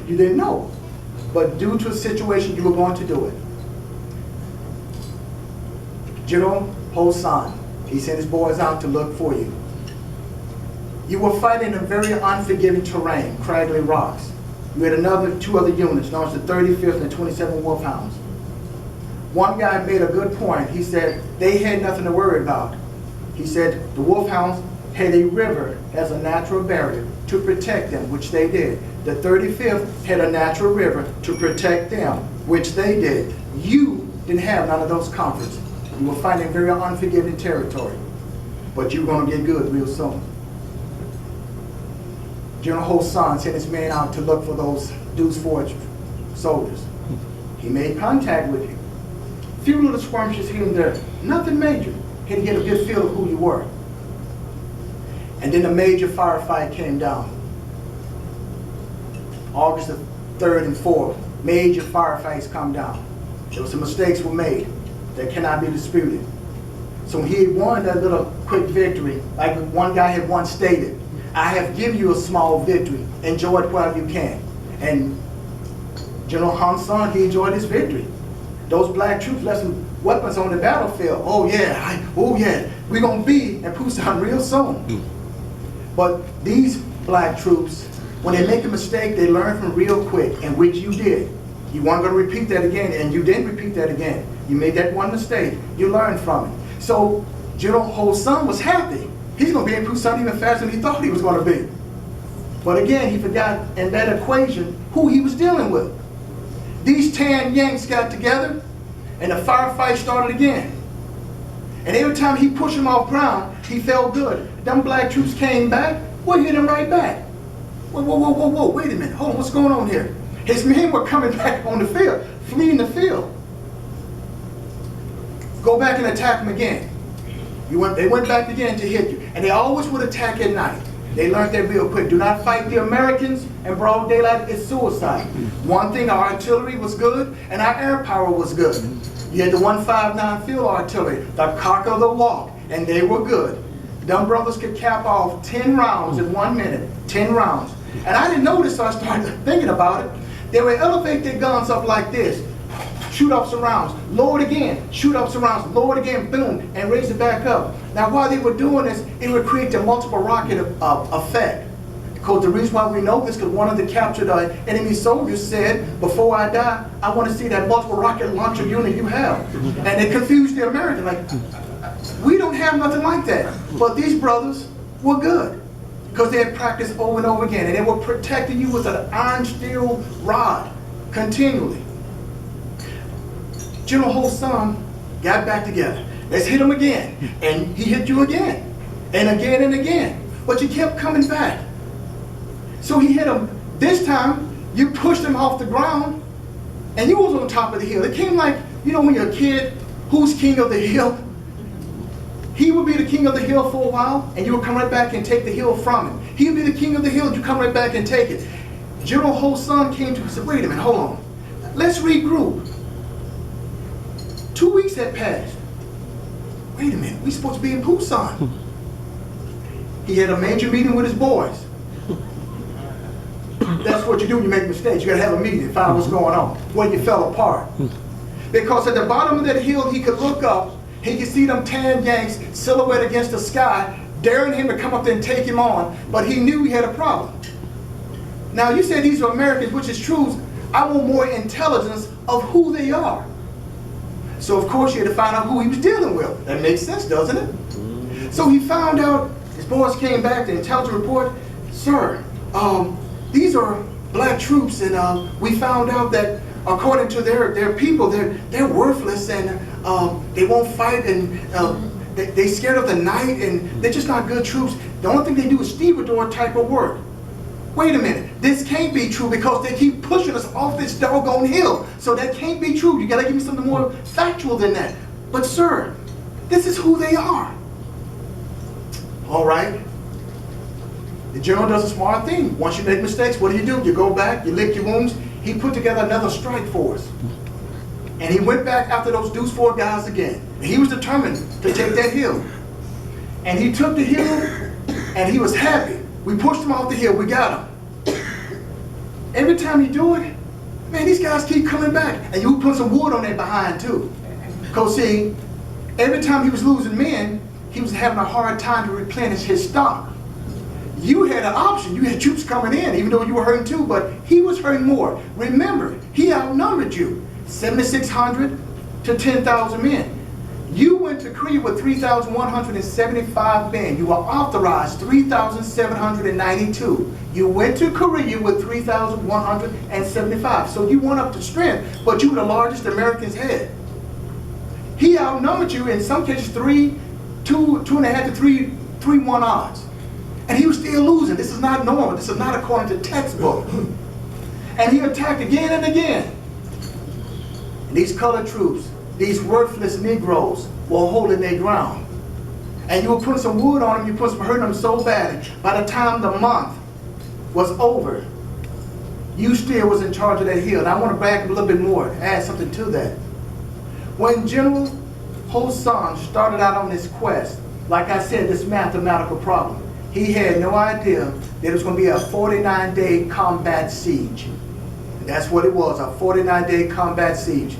You didn't know. But due to a situation, you were going to do it. General Hosan, he sent his boys out to look for you. You were fighting in a very unforgiving terrain, craggly rocks. You had two other units, known as the 35th and 27 Wolfhounds. One guy made a good point. He said they had nothing to worry about. He said the Wolfhounds had a river as a natural barrier to protect them, which they did. The 35th had a natural river to protect them, which they did. You didn't have none of those comforts. You were fighting very unforgiving territory, but you were going to get good real soon. General Hosan sent his men out to look for those Deuce Forge soldiers. He made contact with you. Few little skirmishes here and there, nothing major. He had to get a good feel of who you were. And then a major firefight came down. August the 3rd and 4th, major firefights come down. There were some mistakes were made that cannot be disputed. So when he had won that little quick victory, like one guy had once stated, I have given you a small victory. Enjoy it while you can. And General Hansan, he enjoyed his victory. Those black troops left some weapons on the battlefield. Oh yeah, we're gonna be in Busan real soon. But these black troops, when they make a mistake, they learn from real quick, and which you did. You weren't gonna repeat that again, and you didn't repeat that again. You made that one mistake, you learned from it. So General Hosan was happy. He's gonna be in Busan even faster than he thought he was gonna be. But again, he forgot in that equation who he was dealing with. These 10 Yanks got together, and the firefight started again. And every time he pushed him off ground, he felt good. Them black troops came back, we hit him right back. Whoa, wait a minute, hold on, what's going on here? His men were coming back on the field, fleeing the field. Go back and attack them again. They went back again to hit you. And they always would attack at night. They learned that real quick. Do not fight the Americans in broad daylight, it's suicide. One thing, our artillery was good and our air power was good. You had the 159 field artillery, the cock of the walk, and they were good. Them brothers could cap off 10 rounds in 1 minute, 10 rounds. And I didn't know this, so I started thinking about it. They would elevate their guns up like this, shoot up some rounds, lower it again, shoot up some rounds, lower it again, boom, and raise it back up. Now while they were doing this, it would create a multiple rocket effect. Because the reason why we know this, because one of the captured enemy soldiers said, before I die, I want to see that multiple rocket launcher unit you have. And it confused the American, like, we don't have nothing like that. But these brothers were good, because they had practiced over and over again, and they were protecting you with an iron steel rod, continually. General Hosan got back together. Let's hit him again. And he hit you again. And again and again. But you kept coming back. So he hit him. This time, you pushed him off the ground, and you was on top of the hill. It came like, you know when you're a kid, who's king of the hill? He would be the king of the hill for a while, and you would come right back and take the hill from him. He would be the king of the hill, and you come right back and take it. General Hosan came to him and said, wait a minute, hold on. Let's regroup. 2 weeks had passed. Wait a minute, we're supposed to be in Busan. He had a major meeting with his boys. That's what you do when you make mistakes. You gotta have a meeting and find out what's going on, when you fell apart. Because at the bottom of that hill, he could look up, he could see them 10 Yanks silhouette against the sky, daring him to come up there and take him on, but he knew he had a problem. Now you said these are Americans, which is true. I want more intelligence of who they are. So of course you had to find out who he was dealing with. That makes sense, doesn't it? So he found out, his boys came back, the intelligence report, sir, these are black troops, and we found out that according to their people, they're worthless, and they won't fight, and they're scared of the night, and they're just not good troops. The only thing they do is stevedore type of work. Wait a minute, this can't be true because they keep pushing us off this doggone hill. So that can't be true. You gotta give me something more factual than that. But sir, this is who they are. All right. The general does a smart thing. Once you make mistakes, what do? You go back, you lick your wounds. He put together another strike force. And he went back after those Deuce 4 guys again. And he was determined to take that hill. And he took the hill, and he was happy. We pushed him off the hill, we got him. every time you do it, man, these guys keep coming back. And you put some wood on their behind too. Because see, every time he was losing men, he was having a hard time to replenish his stock. You had an option. You had troops coming in, even though you were hurting too, but he was hurting more. Remember, he outnumbered you, 7,600 to 10,000 men. You went to Korea with 3,175 men. You were authorized 3,792. You went to Korea with 3,175. So you went up to strength, but you were the largest Americans had. He outnumbered you in some cases 2.5 to 3-1 odds. And he was still losing. This is not normal. This is not according to textbook. And he attacked again and again. And these colored troops, these worthless Negroes, were holding their ground. And you were putting some wood on them, you put some hurting them so bad. By the time the month was over, you still was in charge of that hill. And I want to back up a little bit more, add something to that. When General Ho-San started out on this quest, like I said, this mathematical problem, he had no idea that it was going to be a 49-day combat siege. And that's what it was, a 49-day combat siege.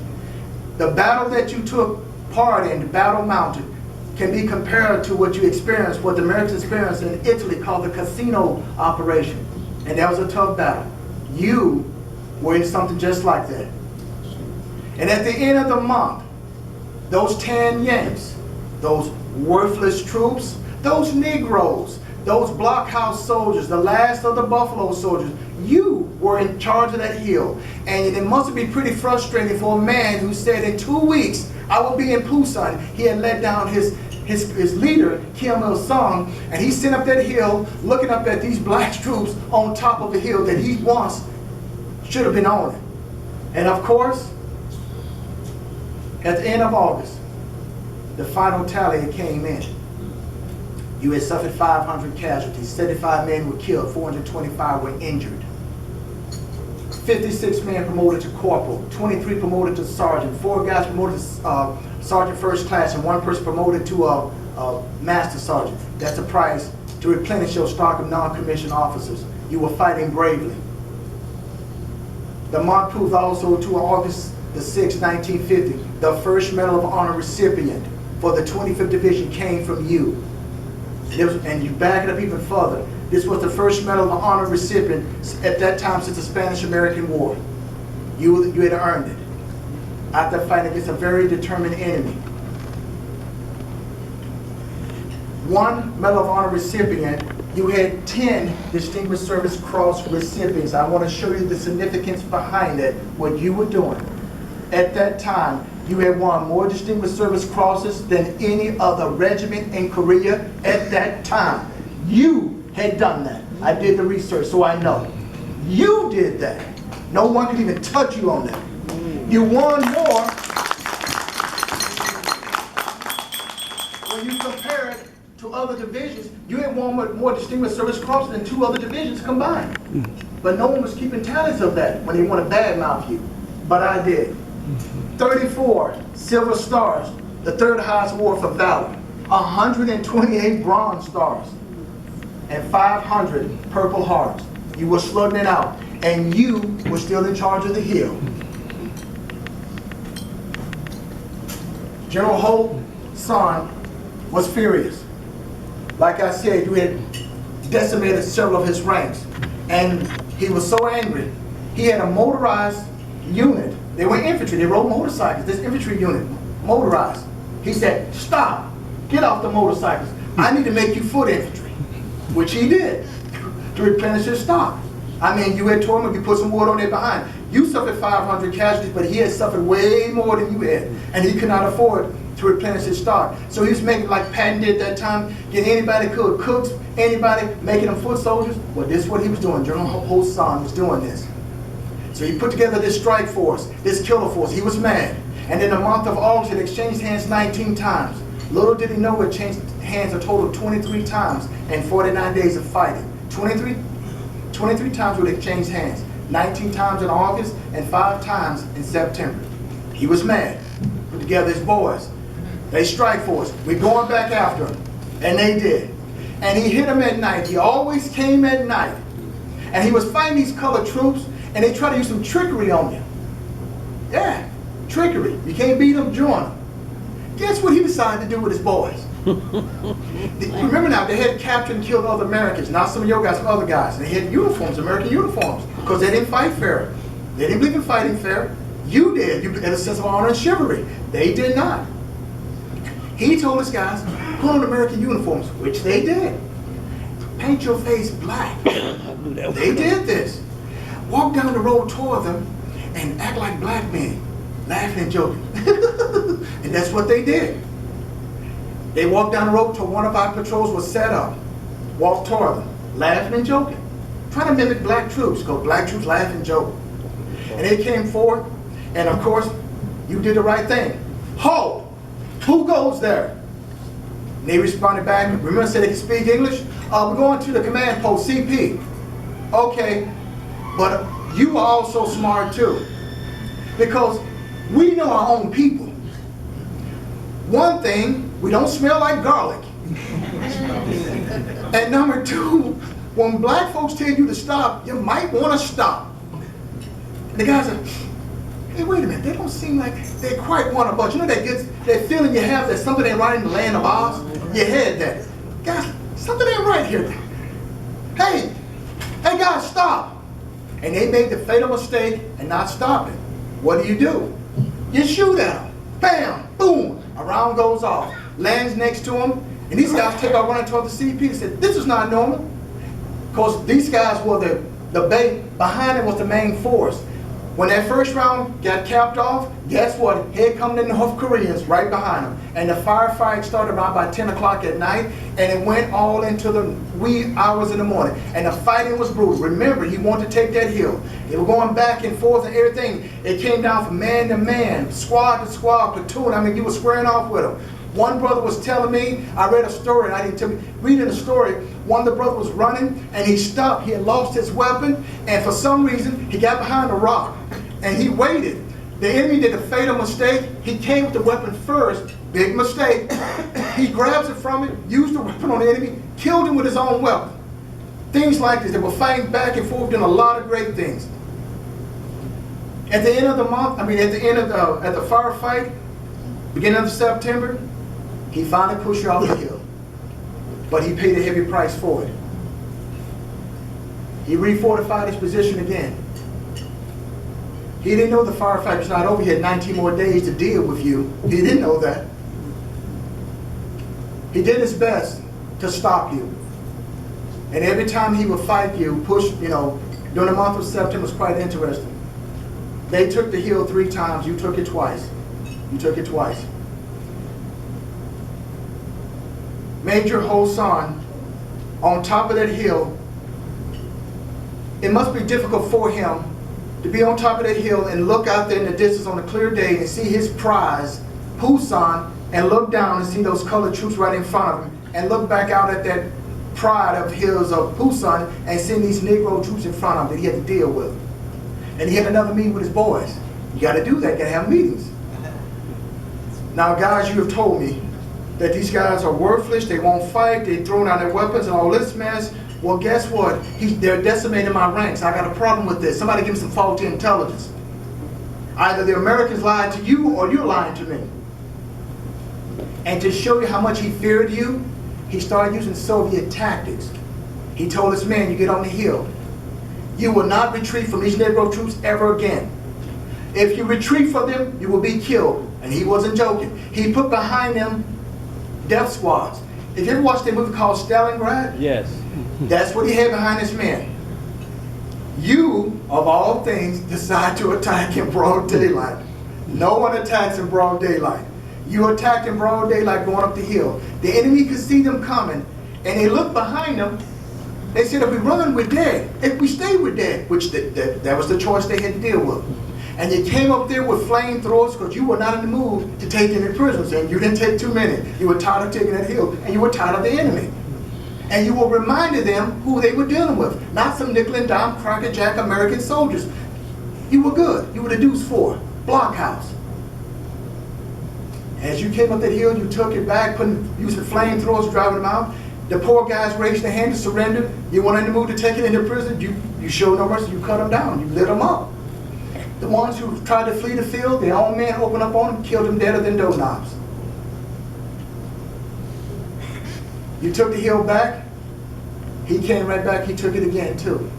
The battle that you took part in, the Battle Mountain, can be compared to what you experienced, what the Americans experienced in Italy called the Casino operation. And that was a tough battle. You were in something just like that. And at the end of the month, those tan Yanks, those worthless troops, those Negroes, those blockhouse soldiers, the last of the Buffalo soldiers, you were in charge of that hill. And it must be pretty frustrating for a man who said in 2 weeks, I will be in Busan. He had let down his leader, Kim Il-sung, and he sent up that hill looking up at these black troops on top of a hill that he once should have been on. And of course, at the end of August, the final tally came in. You had suffered 500 casualties, 75 men were killed, 425 were injured. 56 men promoted to corporal, 23 promoted to sergeant, 4 guys promoted to sergeant first class, and 1 person promoted to a master sergeant. That's the price to replenish your stock of non-commissioned officers. You were fighting bravely. The month proved also to August the 6th, 1950, the first Medal of Honor recipient for the 25th Division came from you. And you back it up even further. This was the first Medal of Honor recipient at that time since the Spanish-American War. You had earned it after fighting against a very determined enemy. 1 Medal of Honor recipient, you had 10 Distinguished Service Cross recipients. I want to show you the significance behind it, what you were doing. At that time, you had won more Distinguished Service Crosses than any other regiment in Korea at that time. You had done that. I did the research, so I know. You did that. No one could even touch you on that. You won more when you compare it to other divisions. You had won more Distinguished Service Crosses than 2 other divisions combined. But no one was keeping tallies of that when they want to badmouth you. But I did. 34 Silver Stars, the 3rd highest award for valor. 128 Bronze Stars. And 500 Purple Hearts. You were slugging it out. And you were still in charge of the hill. General Ho-San was furious. Like I said, you had decimated several of his ranks. And he was so angry, he had a motorized unit. They were infantry, they rode motorcycles. This infantry unit, motorized. He said, stop, get off the motorcycles. I need to make you foot infantry, which he did to replenish his stock. I mean, you had told him you put some wood on there behind. You suffered 500 casualties, but he had suffered way more than you had. And he could not afford to replenish his stock. So he was making like Patton did that time, get anybody could, cooks, anybody, making them foot soldiers. Well, this is what he was doing. General Ho-San was doing this. So he put together this strike force, this killer force. He was mad. And in the month of August, it exchanged hands 19 times. Little did he know it changed hands a total of 23 times in 49 days of fighting. 23 times would exchange hands. 19 times in August and 5 times in September. He was mad. Put together his boys. They strike force. We're going back after him. And they did. And he hit them at night. He always came at night. And he was fighting these colored troops. and they try to use some trickery on you. Yeah, trickery. You can't beat them, join them. Guess what he decided to do with his boys? Remember now, they had captured and killed other Americans. Not some of your guys, some other guys. And they had uniforms, American uniforms, because they didn't fight fair. They didn't believe in fighting fair. You did. You had a sense of honor and chivalry. They did not. He told his guys, put on American uniforms, which they did. Paint your face black. They did this. Walk down the road toward them and act like black men, laughing and joking. And that's what they did. They walked down the road till one of our patrols was set up. Walked toward them, laughing and joking. Trying to mimic black troops, because black troops laugh and joke. And they came forward, and of course, you did the right thing. Halt! Who goes there? And they responded back. Remember I said they could speak English? We're going to the command post, CP. Okay, but you are also smart too. Because we know our own people. One thing, we don't smell like garlic. And number two, when black folks tell you to stop, you might want to stop. The guys are, hey, wait a minute, they don't seem like they quite want to budge. You know that feeling you have that something ain't right in the land of Oz? You had that. Guys, something ain't right here. Hey guys, stop. And they made the fatal mistake and not stopping. What do? You shoot at them. Bam, boom, a round goes off. Lands next to him, and these guys take off running toward the CP and said, this is not normal. Because these guys were the bait, behind it was the main force. When that first round got capped off, guess what? Here come the North Koreans right behind them. And the firefight started around by 10 o'clock at night, and it went all into the wee hours in the morning. And the fighting was brutal. Remember, he wanted to take that hill. They were going back and forth and everything. It came down from man to man, squad to squad, platoon. I mean, you were squaring off with them. One brother was telling me, I read a story, and I didn't tell me, reading the story, one of the brothers was running, and he stopped. He had lost his weapon, and for some reason, he got behind a rock, and he waited. The enemy did a fatal mistake. He came with the weapon first, big mistake. He grabs it from it, used the weapon on the enemy, killed him with his own weapon. Things like this, they were fighting back and forth, doing a lot of great things. At the end of the month, at the firefight, beginning of September, he finally pushed you off the hill. But he paid a heavy price for it. He refortified his position again. He didn't know the firefight was not over. He had 19 more days to deal with you. He didn't know that. He did his best to stop you. And every time he would fight you, push, during the month of September, it was quite interesting. They took the hill 3 times. You took it twice. You took it twice. Major Hosan, on top of that hill, it must be difficult for him to be on top of that hill and look out there in the distance on a clear day and see his prize, Hosan, and look down and see those colored troops right in front of him, and look back out at that pride of his of Hosan and seeing these Negro troops in front of him that he had to deal with. And he had another meeting with his boys. You got to do that, you got to have meetings. Now guys, you have told me that these guys are worthless, they won't fight, they throw down their weapons and all this mess. Well, guess what? They're decimating my ranks. I got a problem with this. Somebody give me some faulty intelligence. Either the Americans lied to you or you're lying to me. And to show you how much he feared you, he started using Soviet tactics. He told his men, you get on the hill. You will not retreat from these Negro troops ever again. If you retreat from them, you will be killed. And he wasn't joking. He put behind them death squads. If you ever watched that movie called Stalingrad? Yes. That's what he had behind his men. You, of all things, decide to attack in broad daylight. No one attacks in broad daylight. You attacked in broad daylight going up the hill. The enemy could see them coming, and they looked behind them. They said, if we run, we're dead. If we stay, we're dead. Which that was the choice they had to deal with. And you came up there with flamethrowers because you were not in the mood to take any prisoners. And you didn't take too many. You were tired of taking that hill, and you were tired of the enemy. And you were reminding them who they were dealing with. Not some nickel and dime, crackerjack American soldiers. You were good. You were the Deuce 4, blockhouse. As you came up that hill, you took it back, using flamethrowers, driving them out. The poor guys raised their hand to surrender. You weren't in the mood to take it into prison. You showed no mercy. You cut them down. You lit them up. The ones who tried to flee the field, their own men opened up on them, killed them deader than doorknobs. You took the hill back. He came right back. He took it again too.